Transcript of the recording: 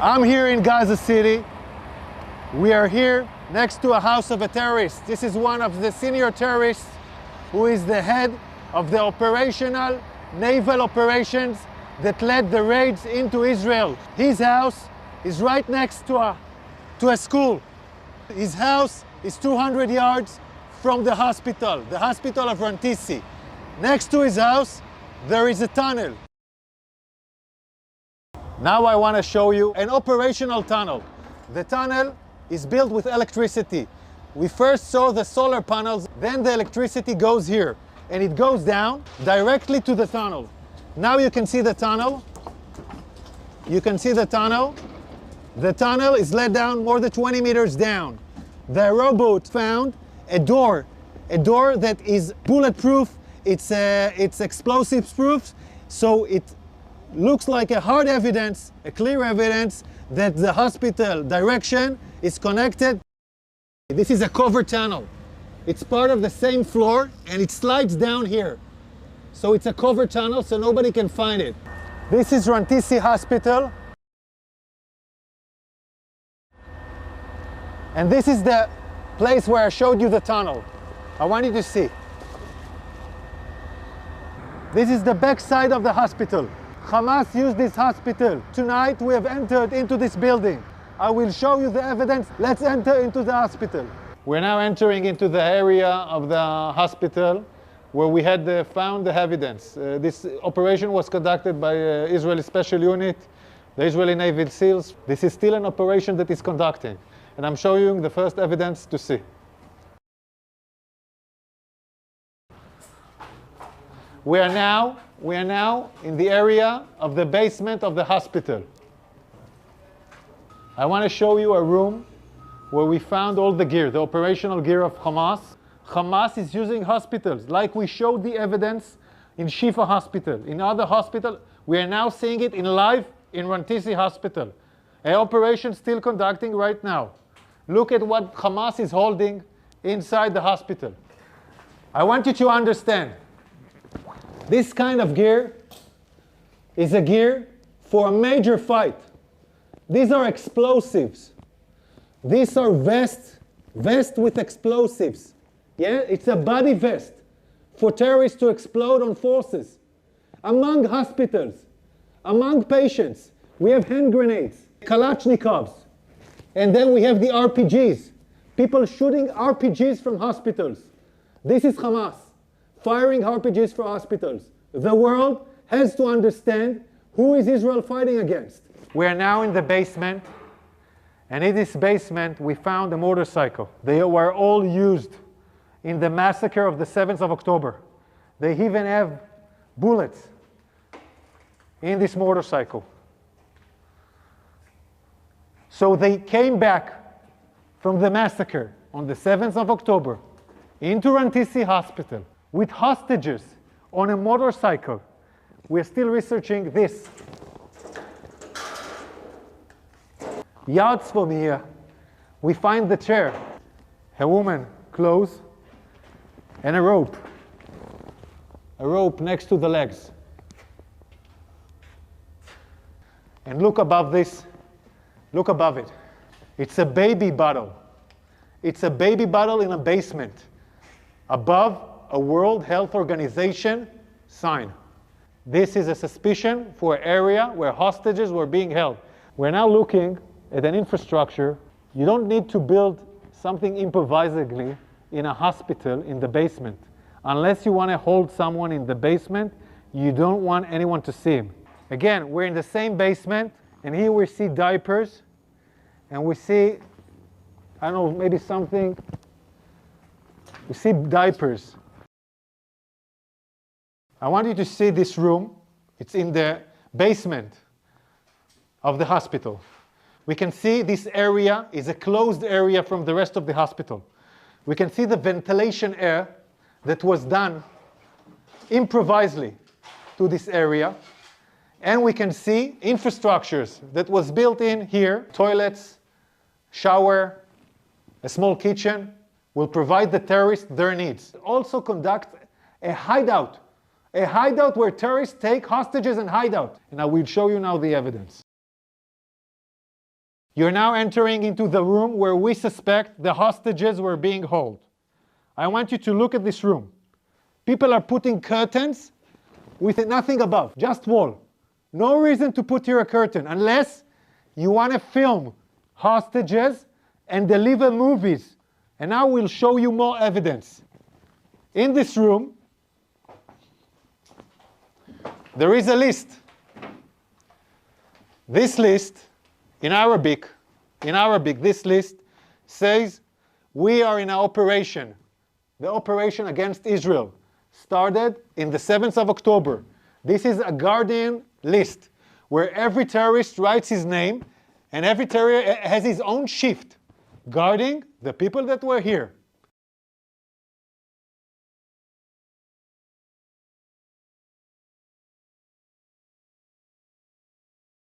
I'm here in Gaza City. We are here next to a house of a terrorist. This is one of the senior terrorists who is the head of the operational naval operations that led the raids into Israel. His house is right next to a school. His house is 200 yards from the hospital of Rantisi. Next to his house, there is a tunnel. Now I want to show you an operational tunnel. The tunnel is built with electricity. We first saw the solar panels, then the electricity goes here, and it goes down directly to the tunnel. Now you can see the tunnel. You can see the tunnel. The tunnel is let down more than 20 meters down. The robot found a door that is bulletproof. It's explosives proof, so it looks like a hard evidence, a clear evidence that the hospital direction is connected. This is a covered tunnel. It's part of the same floor and it slides down here. So it's a covered tunnel so nobody can find it. This is Rantisi Hospital. And this is the place where I showed you the tunnel. I want you to see. This is the back side of the hospital. Hamas used this hospital. Tonight we have entered into this building. I will show you the evidence. Let's enter into the hospital. We're now entering into the area of the hospital where we had found the evidence. This operation was conducted by Israeli Special Unit, the Israeli Navy SEALs. This is still an operation that is conducting. And I'm showing you the first evidence to see. We are now in the area of the basement of the hospital. I want to show you a room where we found all the gear, the operational gear of Hamas. Hamas is using hospitals, like we showed the evidence in Shifa Hospital. In other hospitals, we are now seeing it in live in Rantisi Hospital. An operation still conducting right now. Look at what Hamas is holding inside the hospital. I want you to understand, this kind of gear is a gear for a major fight. These are explosives. These are vests with explosives. Yeah, it's a body vest for terrorists to explode on forces. Among hospitals, among patients, we have hand grenades, Kalashnikovs, and then we have the RPGs. People shooting RPGs from hospitals. This is Hamas firing RPGs for hospitals. The world has to understand who is Israel fighting against. We are now in the basement, and in this basement we found a motorcycle. They were all used in the massacre of the 7th of October. They even have bullets in this motorcycle. So they came back from the massacre on the 7th of October into Rantisi Hospital with hostages on a motorcycle. We're still researching this. Yards from here, we find the chair, a woman, clothes, and a rope. A rope next to the legs. And look above this, look above it. It's a baby bottle. It's a baby bottle in a basement. Above a World Health Organization sign. This is a suspicion for an area where hostages were being held. We're now looking at an infrastructure. You don't need to build something improvisedly in a hospital in the basement. Unless you want to hold someone in the basement, you don't want anyone to see him. Again, we're in the same basement, and here we see diapers, and we see, I don't know, maybe something. We see diapers. I want you to see this room. It's in the basement of the hospital. We can see this area is a closed area from the rest of the hospital. We can see the ventilation air that was done improvisedly to this area. And we can see infrastructures that was built in here, toilets, shower, a small kitchen, will provide the terrorists their needs. Also conduct a hideout where terrorists take hostages and hide out. And I will show you now the evidence. You're now entering into the room where we suspect the hostages were being held. I want you to look at this room. People are putting curtains with nothing above, just wall. No reason to put here a curtain unless you want to film hostages and deliver movies. And now we'll show you more evidence. In this room, there is a list. This list, in Arabic, this list says, we are in an operation. The operation against Israel started in the 7th of October. This is a Guardian list where every terrorist writes his name and every terrorist has his own shift guarding the people that were here.